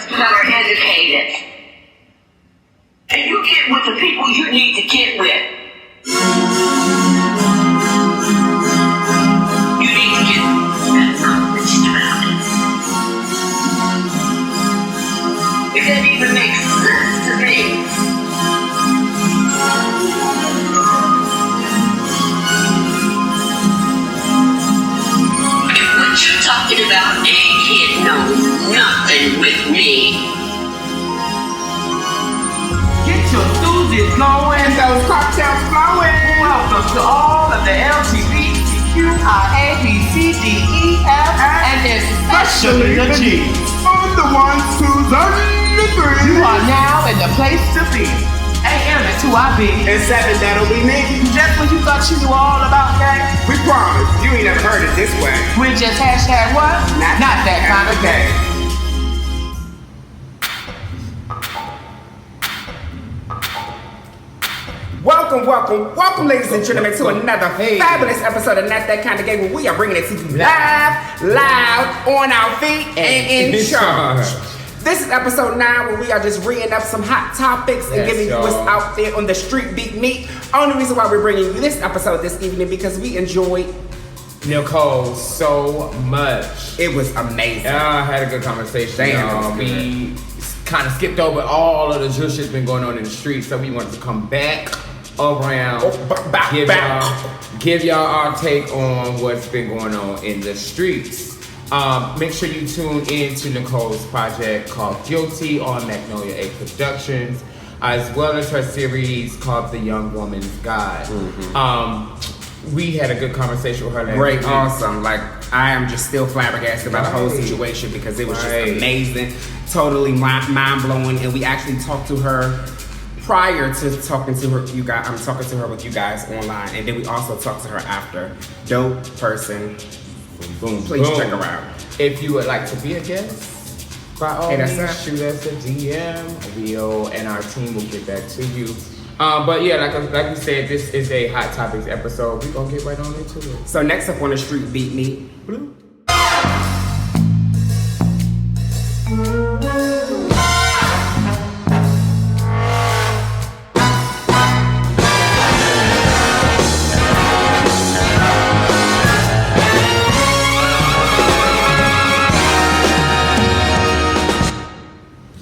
that are educated. And you get with the people you need to get with. You need to get knowledge about it. It doesn't even make sense to me. What you're talking about ain't hitting on nothing with me. Get your stooges going, those cocktails flowing. Welcome to all of the LGBTQIABCDEF and especially the G. I'm the ones who's under the three. You are now in the place to be. AM is who I be. And 7, that'll be me. Just when you thought you knew all about gay, We promise, you ain't never heard it this way. we're just hashtag what? Not that kind of gay. Welcome, ladies and gentlemen, to another fabulous episode of Not That Kind of Gay, where we are bringing it to you live, loud, on our feet, and in charge. This is episode 9, where we are just reading up some hot topics and giving you what's out there on the street beat meat. Only reason why we're bringing you this episode this evening because we enjoyed Nicole so much. it. Was amazing. I had a good conversation. Damn, We kind of skipped over all of the juice that's been going on in the streets, so we wanted to come back around, give y'all our take on what's been going on in the streets. Make sure you tune in to Nicole's project called Guilty on Magnolia 8 Productions, as well as her series called The Young Woman's Guide. We had a good conversation with her last Great, week. awesome. Like, I am just still flabbergasted by the whole situation because it was just amazing, totally mind-blowing, and we actually talked to her prior to talking to her. I'm talking to her with you guys online, and then we also talked to her after. Dope person. Boom, Please boom. check her out. If you would like to be a guest, by all that's means, up. shoot us a DM. And our team will get back to you. But yeah, like we said, this is a Hot Topics episode. We're going to get right on into it. So next up on the street beat me. Blue.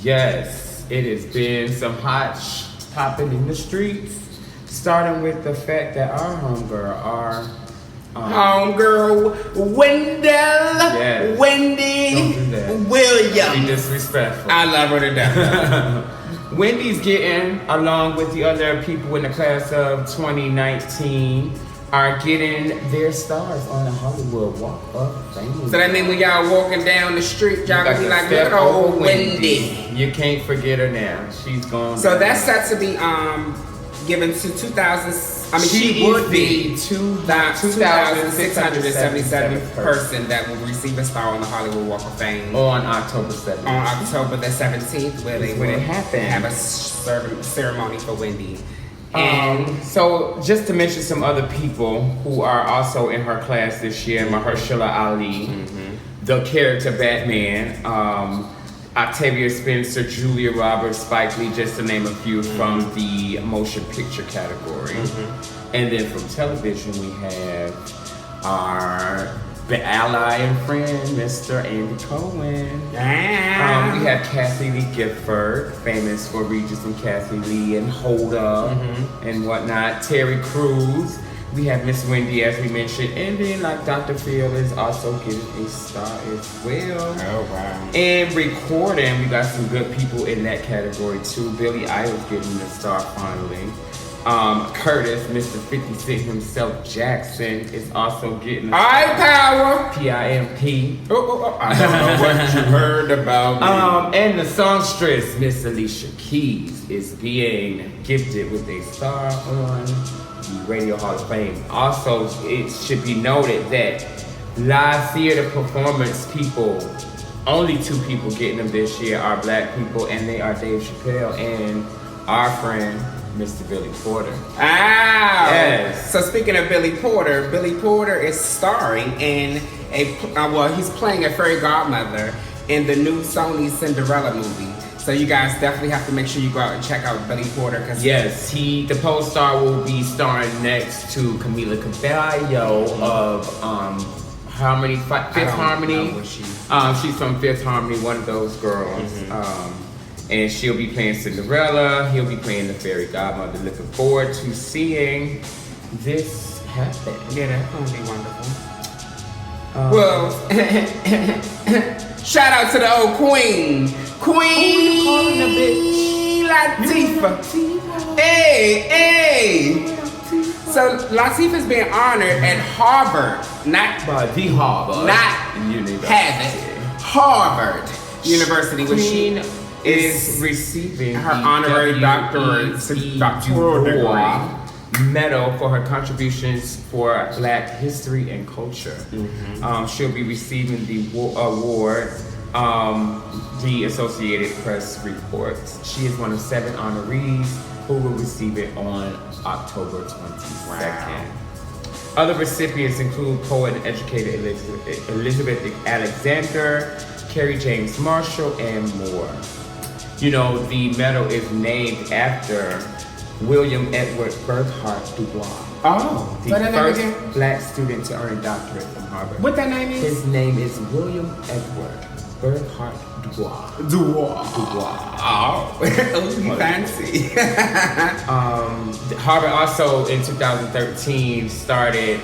Yes, it has been some hot popping in the streets, starting with the fact that our homegirl, Homegirl Wendy Be Williams. disrespectful. I love her to death. Wendy's getting, along with the other people in the class of 2019, are getting their stars on the Hollywood Walk of Fame. So that means when y'all walking down the street, y'all gonna be like, look at old Wendy. You can't forget her now. She's gone. So that's set to be given to 2,000. I mean, she would be 2,677 person that will receive a star on the Hollywood Walk of Fame on October 7th. on October the 17th, where they when will it happened. have a ceremony for Wendy. So just to mention some other people who are also in her class this year, Mahershala Ali, the character Batman, Octavia Spencer, Julia Roberts, Spike Lee, just to name a few from the motion picture category. And then from television, we have our ally and friend, Mr. Andy Cohen. We have Cassie Lee Gifford, famous for Regis and Cassie Lee and Hold Up and whatnot. Terry Crews. We have Miss Wendy, as we mentioned, and then like Dr. Phil is also getting a star as well. Oh wow! And recording, we got some good people in that category too. Billy Idol's getting the star finally. Curtis, Mr. 56 himself, Jackson is also getting. All right, power. PIMP. I don't know what you heard about me. And the songstress, Miss Alicia Keys, is being gifted with a star on the Radio Hall of Fame. Also, it should be noted that live theater performance people, only 2 people getting them this year are black people, and they are Dave Chappelle and our friend, Mr. Billy Porter. Yes. So speaking of Billy Porter is starring in he's playing a fairy godmother in the new Sony Cinderella movie. So you guys definitely have to make sure you go out and check out Billy Porter. Yes, the co-star will be starring next to Camila Cabello of Harmony, Fifth Harmony. She's from Fifth Harmony, one of those girls. And she'll be playing Cinderella. He'll be playing the fairy godmother. Looking forward to seeing this happen. Yeah, that's gonna be wonderful. Well, shout out to the old queen. Queen Latifah. Hey. So Latifah's being honored at Harvard, not the Harvard. Not Harvard University, where she is receiving her honorary doctoral degree. Medal for her contributions for Black history and culture. She'll be receiving the award. The Associated Press reports she is one of 7 honorees who will receive it on October 22nd. Wow. Other recipients include poet and educator Elizabeth Alexander, Carrie James Marshall, and more. You know, the medal is named after William Edward Burghardt Dubois. Oh, the first Black student to earn a doctorate from Harvard. What that name is? His name is William Edward Burghardt Dubois. Oh, fancy. Harvard also in 2013 started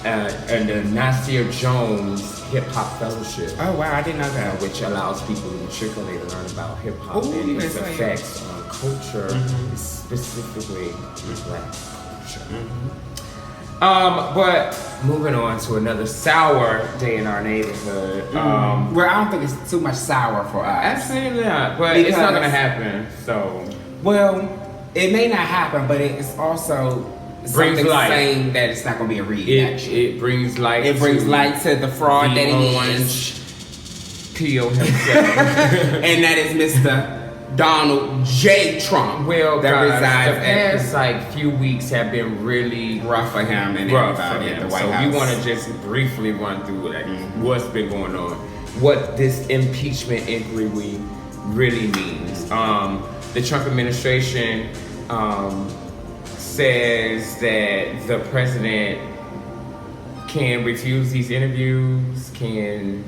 the Nasir Jones Hip Hop Fellowship. Oh wow, I didn't know that. Which allows people to matriculate and learn about hip hop and its effects on culture, specifically Black culture. But moving on to another sour day in our neighborhood. Well, I don't think it's too much sour for us. Absolutely not. But it's not gonna happen. So, well, it may not happen, but it's also something saying that it's not gonna be a reelection. It brings light. It brings light to the fraud that he is. Peel himself, and that is Mr. Donald J. Trump. Well, that guys, resides the past few weeks have been really rough for him and everybody at the White House. So we want to just briefly run through what's been going on, what this impeachment inquiry really means. The Trump administration says that the president can refuse these interviews, can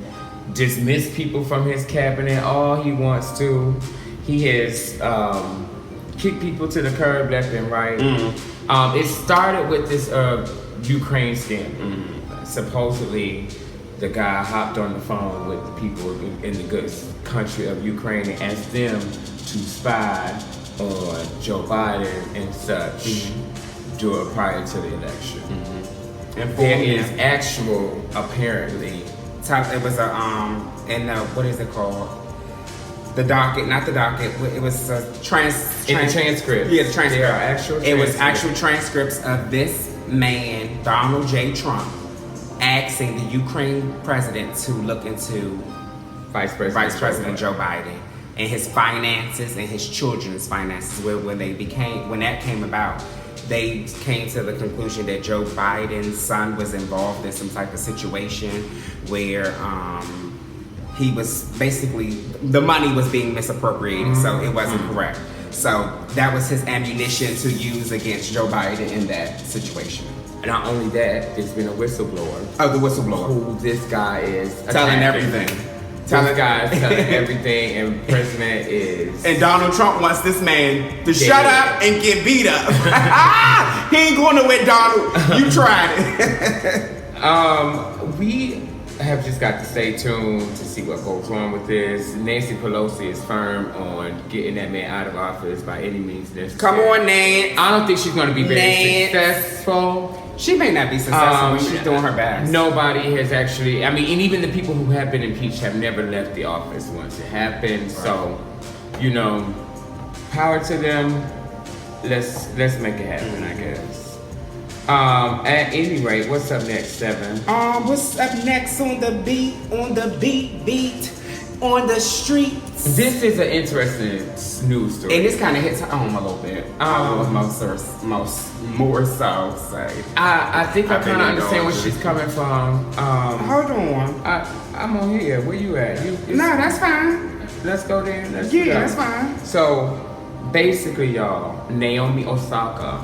dismiss people from his cabinet all he wants to. He has kicked people to the curb left and right. It started with this Ukraine scandal. Supposedly, the guy hopped on the phone with the people in the good country of Ukraine and asked them to spy on Joe Biden and such prior to the election. And there is actual, apparently, it was what is it called? The docket, not the docket. It was a the transcript. Yeah, the transcript. There are actual. It was actual transcripts of this man, Donald J. Trump, asking the Ukraine president to look into Vice President Joe Biden and his finances and his children's finances. When that came about, they came to the conclusion that Joe Biden's son was involved in some type of situation where he was basically, the money was being misappropriated, so it wasn't correct. So that was his ammunition to use against Joe Biden in that situation. Not only that, there's been a whistleblower. Oh, the whistleblower. Who this guy is telling everything. Telling everything, and president is. And Donald Trump wants this man to shut up and get beat up. He ain't going nowhere, Donald. You tried it. We have just got to stay tuned to see what goes on with this. Nancy Pelosi is firm on getting that man out of office by any means necessary. Come on, Nancy. I don't think she's going to be very successful. She may not be successful, but she's doing her best. Nobody has actually, and even the people who have been impeached have never left the office once it happened. Right. So, power to them. Let's make it happen, I guess. At any rate, what's up next, Seven? What's up next on the beat, on the streets? This is an interesting news story. And this kind of hits home a little bit. More so, say. I think I kind of understand where she's coming from. Hold on. I I'm on here. Where you at? No, that's fine. Let's go there. Let's Yeah, go. that's fine. So, basically, y'all, Naomi Osaka,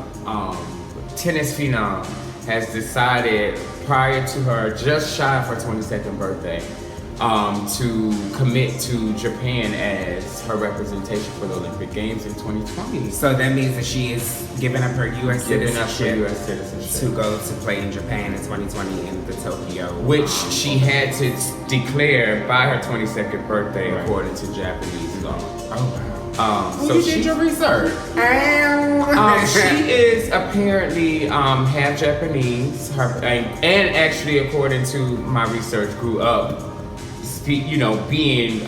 tennis phenom, has decided prior to her just shy of her 22nd birthday to commit to Japan as her representation for the Olympic Games in 2020. So that means that she is giving up her U.S. citizenship to go to play in Japan in 2020 in the Tokyo. Which she had to declare by her 22nd birthday, according to Japanese law. Oh, wow. So you did your research. She is apparently half Japanese. And actually, according to my research, grew up, being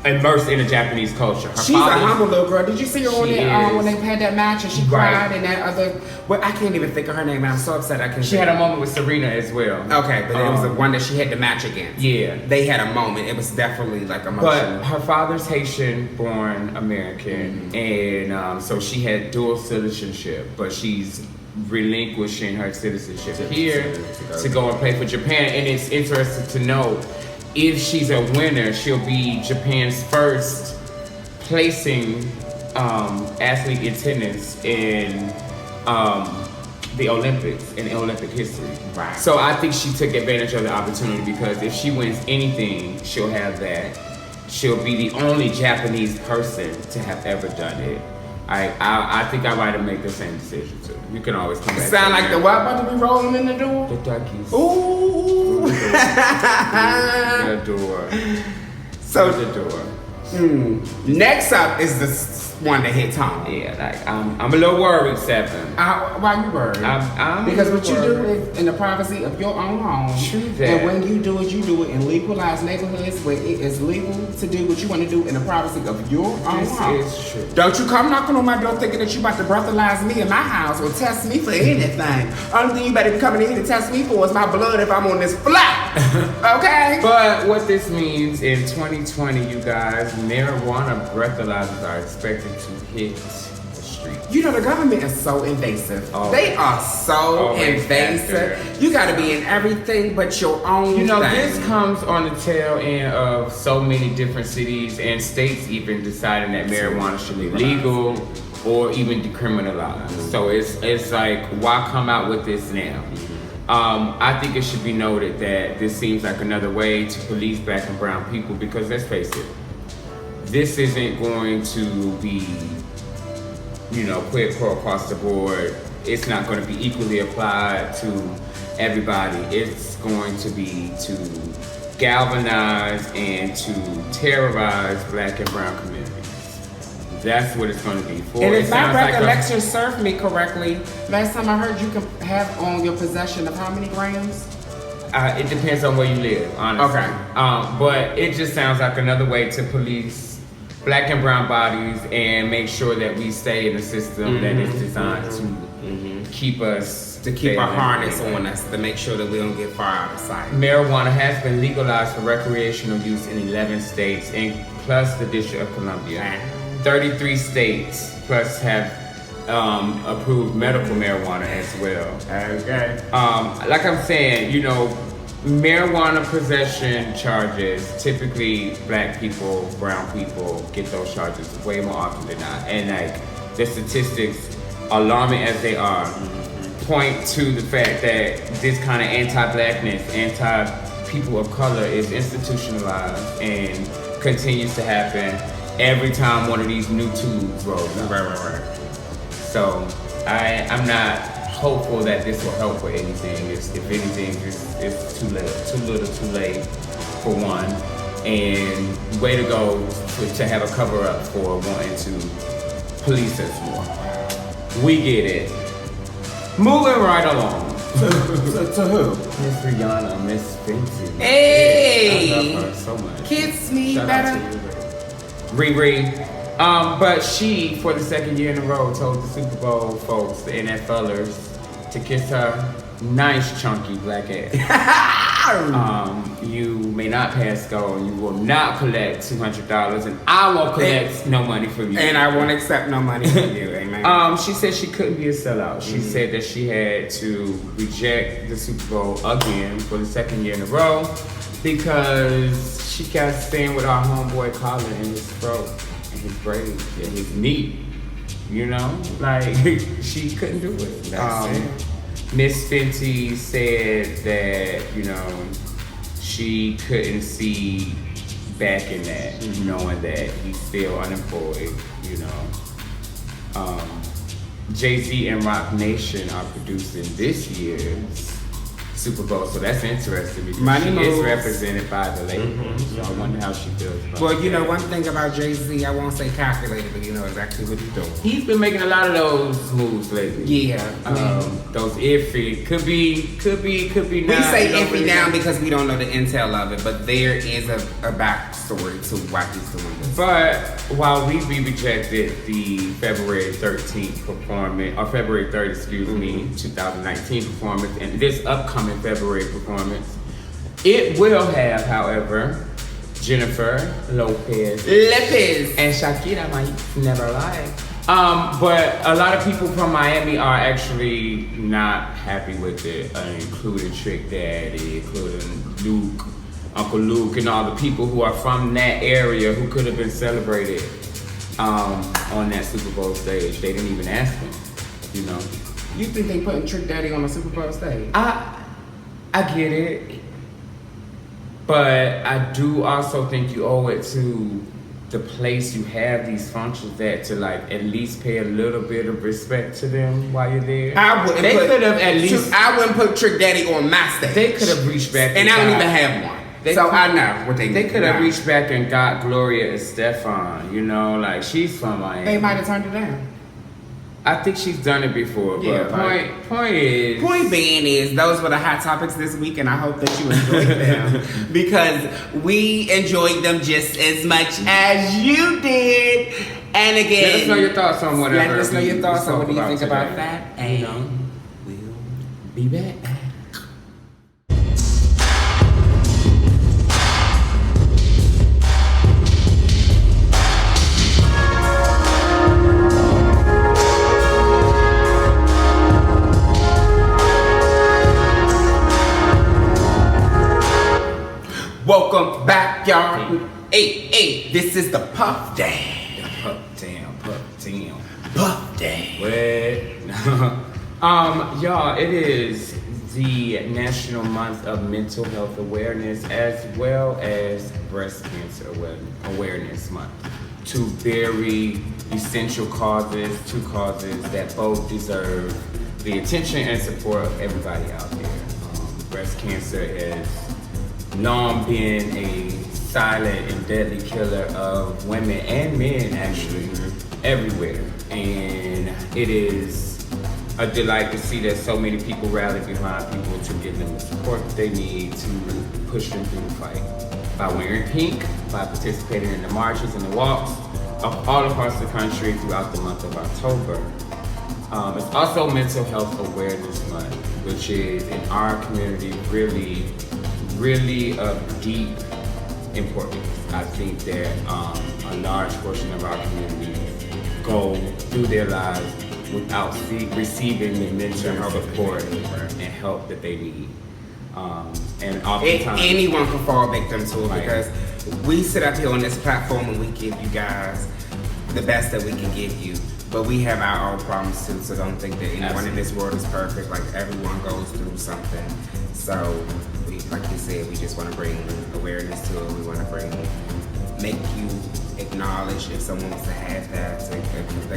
immersed in the Japanese culture. She's a humble little girl. Did you see her on there when they had that match and she cried and that other? Well, I can't even think of her name. I'm so upset I can't. She had a moment with Serena as well. Okay, but it was the one that she had the match against. Yeah, they had a moment. It was definitely like emotional. But her father's Haitian-born American, and so she had dual citizenship, but she's relinquishing her citizenship here to go and play for Japan. And it's interesting to know, if she's a winner, she'll be Japan's first placing athlete in tennis in the Olympics, in Olympic history. Right. So I think she took advantage of the opportunity, because if she wins anything, she'll have that. She'll be the only Japanese person to have ever done it. I think I might have made the same decision too. You can always come back. Sound like the what about to be rolling in the door? The duckies. Ooh. The door. So the door. Next up is the one that hits home. Yeah, like I'm a little worried, Seven. Why you worried? I'm because what you do worried. is in the privacy of your own home. True that. And when you do it in legalized neighborhoods where it is legal to do what you want to do in the privacy of your own home. This is true. Don't you come knocking on my door thinking that you about to breathalyze me in my house or test me for anything. Only thing you better be coming in here to test me for is my blood if I'm on this flat. Okay? But what this means in 2020, you guys, marijuana breathalyzers are expected to hit the street. You know, the government is so invasive. Oh. They are so Always invasive. after. You gotta be in everything but your own You know, thing. this comes on the tail end of so many different cities and states even deciding that marijuana should be legal or even decriminalized. So it's like, why come out with this now? I think it should be noted that this seems like another way to police black and brown people, because let's face it, this isn't going to be, quid pro across the board. It's not going to be equally applied to everybody. It's going to be to galvanize and to terrorize black and brown communities. That's what it's going to be for. And It if my sounds like recollection served me correctly, last time I heard you can have on your possession of how many grams? it depends on where you live, honestly. Okay. But it just sounds like another way to police black and brown bodies and make sure that we stay in a system that is designed to keep us To keep a harness on us, to make sure that we don't get far out of sight. Marijuana has been legalized for recreational use in 11 states, and plus the District of Columbia. 33 states plus have approved medical marijuana as well. Okay. Like I'm saying, marijuana possession charges, typically black people, brown people get those charges way more often than not. And like the statistics, alarming as they are, point to the fact that this kind of anti-blackness, anti-people of color is institutionalized and continues to happen every time one of these new tools rolls out. Right. So I'm not hopeful that this will help with anything. If anything, it's too little too late for one. And way to go to have a cover up for wanting to police us more. We get it. Moving right along. To who? Miss Rihanna, Miss Fenty. Hey! I love her so much. Kiss me Shout better. out to you, Riri. But she, for the second year in a row, told the Super Bowl folks, the NFLers, to kiss her nice chunky black ass. You may not pass go, and you will not collect $200, and I won't collect no money from you. And I won't accept no money from you, amen. She said she couldn't be a sellout. She said that she had to reject the Super Bowl again for the second year in a row because she kept staying with our homeboy Colin in his throat and his braids and his knee. You know, like she couldn't do it. Miss Fenty said that, you know, she couldn't see back in that, knowing that he's still unemployed, you know. Jay-Z and Rock Nation are producing this year's Super Bowl, so that's interesting because Money she moves. is represented by the label. So I wonder how she feels about Well, you know, that. one thing about Jay-Z, I won't say calculated, but you know exactly what he's doing. He's been making a lot of those moves lately. Yeah, I mean, Those iffy could be we not. say you don't iffy really now know. because we don't know the intel of it, but there is a backstory to why he's doing this. But while we rejected the February 13th performance, or February 3rd, excuse me, 2019 performance, and this upcoming February performance, it will have, however, Jennifer Lopez and Shakira might never lie. But a lot of people from Miami are actually not happy with it, including Trick Daddy, including Luke, Uncle Luke, and all the people who are from that area who could have been celebrated on that Super Bowl stage. They didn't even ask him, you know. You think they putting Trick Daddy on the Super Bowl stage? I get it, but I do also think you owe it to the place you have these functions at to like at least pay a little bit of respect to them while you're there. I wouldn't. They could have at least. I wouldn't put Trick Daddy on my stage. They could have reached back, and I don't even have one. So I know what they They need. could have Nah. reached back and got Gloria Estefan. You know, like she's from Miami. They might have turned it down. I think she's done it before. But Yeah, right. point is. Point being is, those were the hot topics this week, and I hope that you enjoyed them because we enjoyed them just as much as you did. And again, Let us know your thoughts on whatever. Let us know your thoughts on what do you spoke think about today. that, and You know, we'll be back. Welcome back, y'all. Hey, this is the Puff Day. Puff down. Puff Day. Y'all, it is the National Month of Mental Health Awareness as well as Breast Cancer Awareness Month. Two very essential causes, two causes that both deserve the attention and support of everybody out there. Breast cancer has long been a silent and deadly killer of women and men, actually, everywhere. And it is a delight to see that so many people rally behind people to give them the support that they need to push them through the fight. By wearing pink, by participating in the marches and the walks all across the country throughout the month of October. It's also Mental Health Awareness Month, which is in our community really of deep importance. I think that a large portion of our community go through their lives without receiving the mental health support and help that they need. And oftentimes, Anyone can fall victim to it Right. because we sit up here on this platform and we give you guys the best that we can give you. But we have our own problems too, so don't think that anyone in this world is perfect. Like, everyone goes through something. So, like you said, we just want to bring awareness to it. We want to make you acknowledge if someone wants to have that,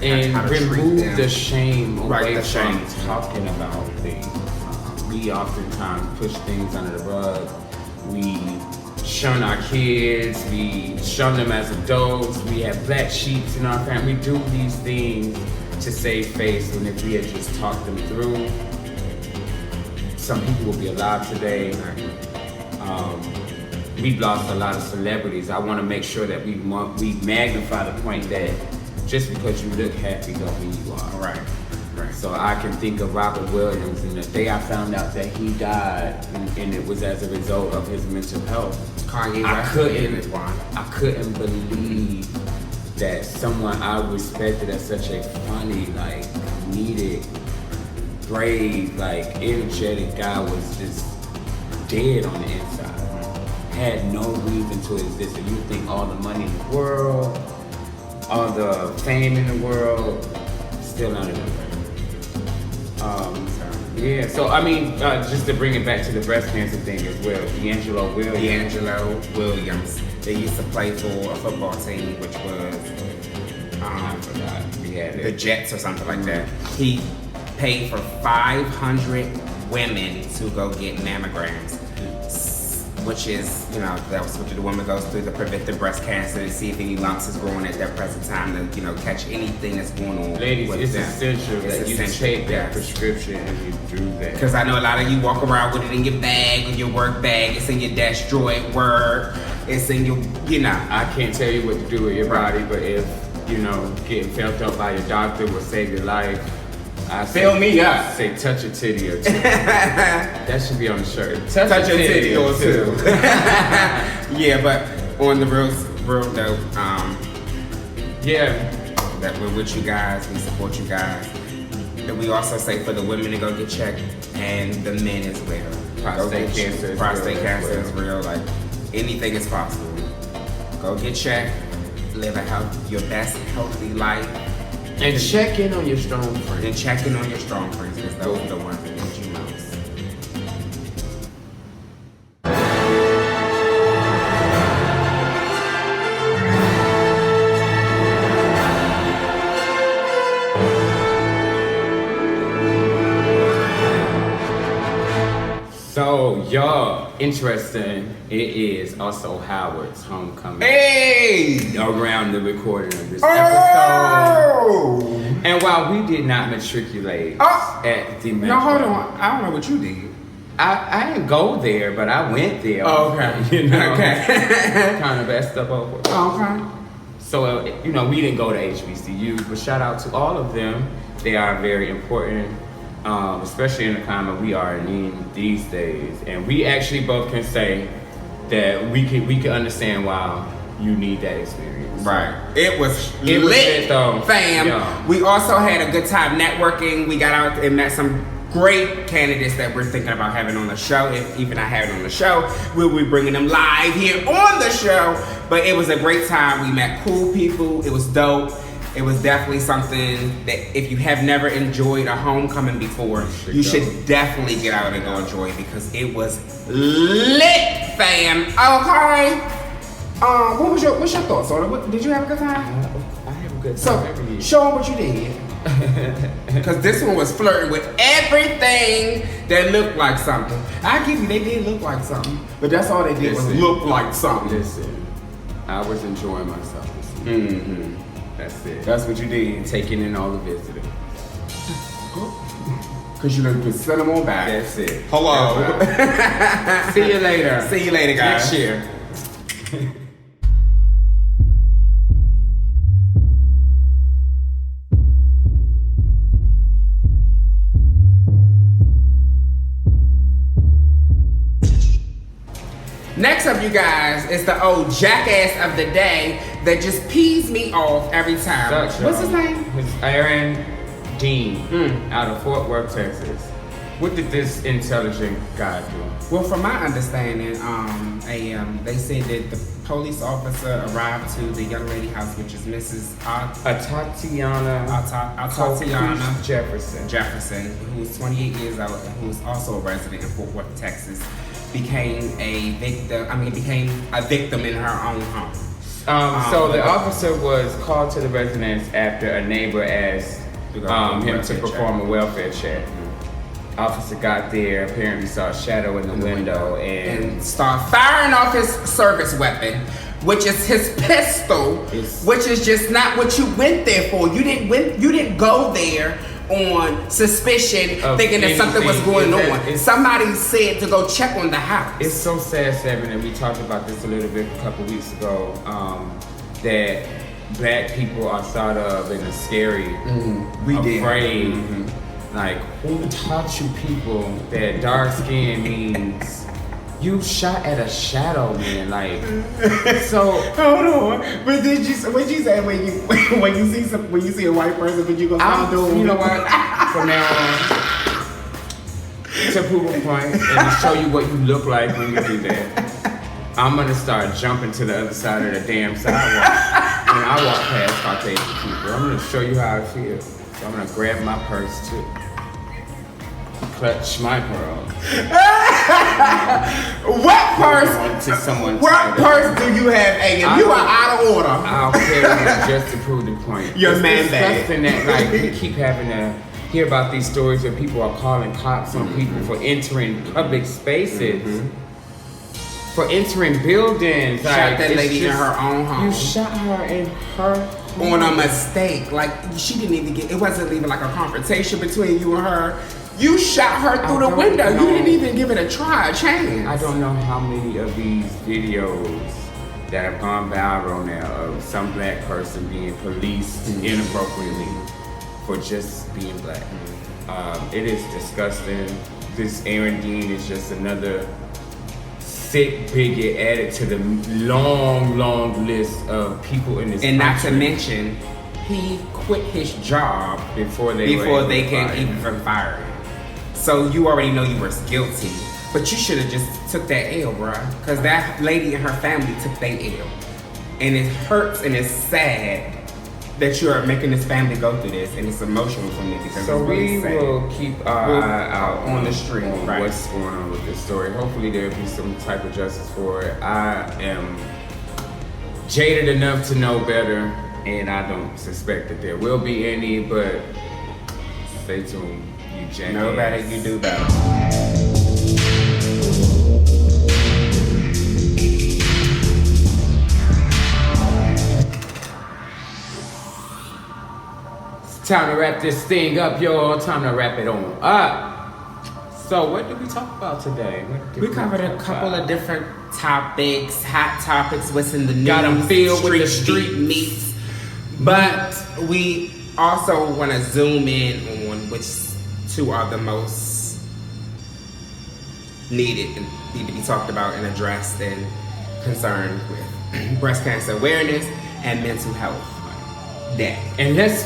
and how to treat remove them. the shame away the from shame. talking about things. We oftentimes push things under the rug. We shun our kids. We shun them as adults. We have black sheeps in our family. We do these things to save face, and if we had just talked them through, some people will be alive today. We've lost a lot of celebrities. I want to make sure that we magnify the point that just because you look happy don't mean you are. Right. So I can think of Robert Williams, and the day I found out that he died, and it was as a result of his mental health. Kanye I West couldn't is one. I couldn't believe that someone I respected as such a funny, like, comedic, brave, like, energetic guy was just dead on the inside. had no reason to exist. And you think all the money in the world, all the fame in the world, still not enough. Yeah, so I mean, just to bring it back to the breast cancer thing as well, D'Angelo Williams. They used to play for a football team, which was I forgot. the Jets or something like that. He paid for 500 women to go get mammograms, which is, you know, that was what the woman goes through to prevent the breast cancer, to see if any lumps is growing at that present time, to, you know, catch anything that's going on. Ladies, with it's them. essential that you take that prescription and you do that. Because I know a lot of you walk around with it in your bag, in your work bag, it's in your desk drawer at work, it's in your, you know. I can't tell you what to do with your body, but if, you know, getting felt up by your doctor will save your life, I Fill me up. Say touch a titty or two. That should be on the shirt. Touch a titty or two. Yeah, but on the real note, yeah, that we're with you guys, we support you guys. And we also say for the women to go get checked and the men as well. Prostate cancer is real. Like, anything is possible. Go get checked, live your best healthy life. and check in on your strong friends. And check in on your strong friends, because those are the ones that need you most. So, y'all, interesting, it is also Howard's homecoming. Hey! Around the recording of this Oh! episode. And while we did not matriculate at the No, hold on. I don't know what you did. I didn't go there, but I went there. Oh, okay. You know, Okay. kind of messed up over. Okay. So, you know, we didn't go to HBCUs, but shout out to all of them. They are very important. Especially in the climate we are in these days, and we actually both can say that we can understand why you need that experience. Right. It was It was lit, though. fam. Yeah. We also had a good time networking. We got out and met some great candidates that we're thinking about having on the show. If even I have it on the show, we'll be bringing them live here on the show. But it was a great time. We met cool people. It was dope. It was definitely something that if you have never enjoyed a homecoming before, you should definitely get out and go enjoy it, because it was lit, fam. Okay. What's your thoughts on it? Did you have a good time? I have a good time So every year. show them what you did. Because this one was flirting with everything that looked like something. I give you, they did look like something, but that's all they did was look like something. Listen, I was enjoying myself this year. Mm-hmm. That's it. That's what you did. Taking in all the visitors. Because you done could send them on back. That's it. Hello. That's right. See you later. See you later, guys. Next year. Next up, you guys, is the old jackass of the day that just pees me off every time. What's his name? It's Aaron Dean out of Fort Worth, Texas. What did this intelligent guy do? Well, from my understanding, they said that the police officer arrived to the young lady house, which is Mrs. Tatiana Jefferson, who was 28 years old, who was also a resident in Fort Worth, Texas, became a victim in her own home. So the officer was called to the residence after a neighbor asked him to perform a welfare check. Officer got there, apparently saw a shadow in the window and started firing off his service weapon, which is his pistol, which is just not what you went there for. You didn't go there on suspicion, thinking that something was going on. Somebody said to go check on the house. It's so sad, Seven, and we talked about this a little bit a couple weeks ago, that black people are thought of in a scary, afraid. Like, who taught you people that dark skin means you shot at a shadow, man? Like, so hold on. But what you say when you see a white person, but you go stop doing? You know what? From now on, to prove a point and to show you what you look like when you do that. I'm gonna start jumping to the other side of the damn sidewalk when I walk past Caucasian people. I'm gonna show you how I feel. So I'm gonna grab my purse too. Clutch my pearl. What purse? To someone. What purse do you have, A.M.? You are out of order. I'll carry it just to prove the point. Your It's man bag. disgusting that like we keep having to hear about these stories where people are calling cops on people for entering public spaces. For entering buildings. Shot Like, that it's lady in just- her own home. You shot her in her home. On a mistake. Like, she didn't even get, it wasn't even like a confrontation between you and her. You shot her through the don't window. know. You didn't even give it a try, a chance. I don't know how many of these videos that have gone viral now of some black person being policed inappropriately for just being black. It is disgusting. This Aaron Dean is just another sick bigot added to the long list of people in this And not to country mention, he quit his job before they can even fire him. So you already know you were guilty. But you should have just took that L, bruh. Because that lady and her family took that L. And it hurts and it's sad that you are making this family go through this. And it's emotional for me because So it's really we sad. will keep our eye out on the street, on right. what's going on with this story. Hopefully there'll be some type of justice for it. I am jaded enough to know better, and I don't suspect that there will be any, but stay tuned, you jackass. Know better, you do better. It's time to wrap this thing up, y'all. Time to wrap it on up. So what did we talk about today? What did We covered a talk couple about? of different topics, hot topics, what's in the news, Got 'em filled with the street meats. But we also want to zoom in on which two are the most needed and need to be talked about and addressed and concerned with breast cancer awareness and mental health day. And let's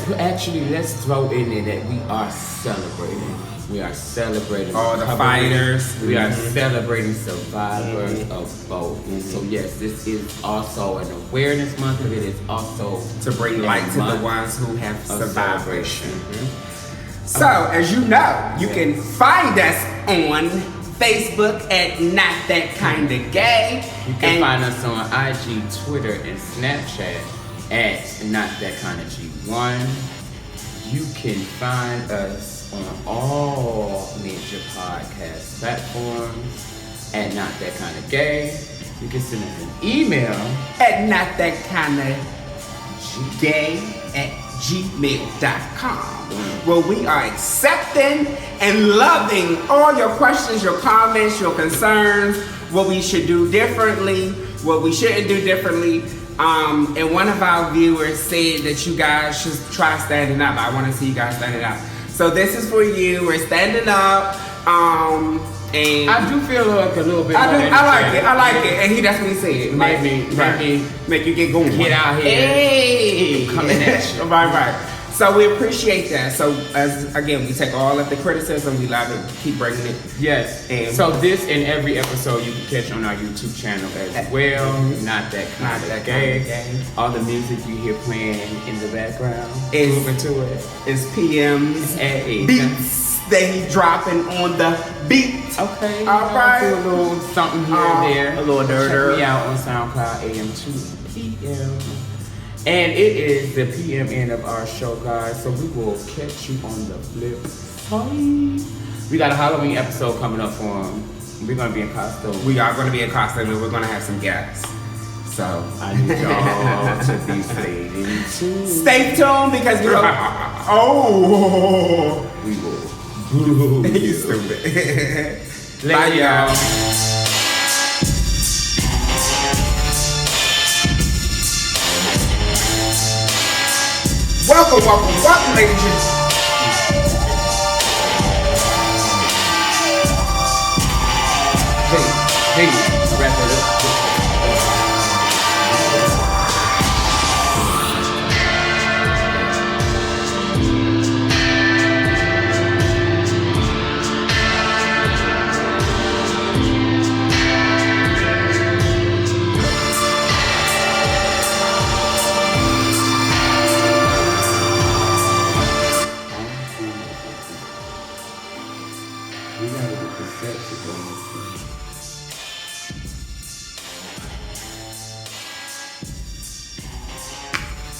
throw in there that we are celebrating. We are celebrating All the recovery. fighters. We are Mhm. celebrating survivors of both. So yes, this is also an awareness month, but it is also To bring a light to the month ones who have of survived. celebration. So, as you know, you can find us on Facebook at Not That Kinda Gay. You can And find us on IG, Twitter, and Snapchat at Not That Kind of G1. You can find us on all major podcast platforms at Not That Kind of Gay. You can send us an email at Not That Kinda Gay at gmail.com, where we are accepting and loving all your questions, your comments, your concerns, what we should do differently, what we shouldn't do differently. And one of our viewers said that you guys should try standing up. I want to see you guys standing up. So this is for you. We're standing up. And I do feel like a little bit I more do. I like energetic. it. I like it. And that's what he said. Make you get going. Get out here. Hey, Coming at you. Right. So we appreciate that. So as again, we take all of the criticism. We love it. Keep bringing it. Yes. And- So this and every episode you can catch on our YouTube channel as well. Not That Kind Not of That Gay. Kinda Gay. All the music you hear playing in the background. Is- moving to it. It's PM's Hey. beats that he's dropping on the beat. Okay. All right. Do a little something here and there. A little Check dirt. me out on SoundCloud AM to PM. And it is the PM end of our show, guys. So we will catch you on the flip side. We got a Halloween episode coming up for him. We're gonna be in costume. We are going to be in costume and we're going to have some guests. So I need y'all to be stayed in tune. stay tuned because we're oh. We will boo You you. stupid. Later, Bye, y'all. Welcome, ladies and Hey, wrap it up.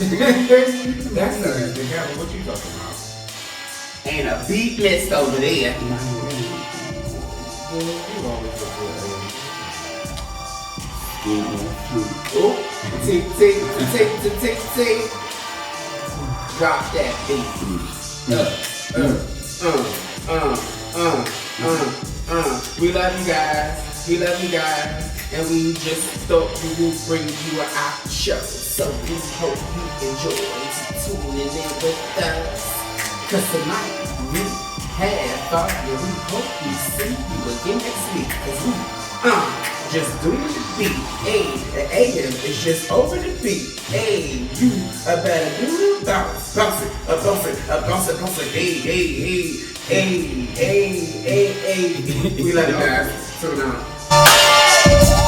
That's a What you talking about? and a beat list over there. Oh, tick, tick, tick, tick, tick, tick. Drop that beat. We love you guys. We love you guys. And we just thought we would bring you an after show. So we hope you enjoy tuning in with us. Cause tonight we have fun. And we hope we see you again next week. Cause we just doing the beat. Hey, the AM is just over the beat. Hey, you better do the bounce. Bounce it, bounce it, bounce it, bounce it. Hey, hey, hey, hey, hey, hey, hey. We love you guys. Tune out.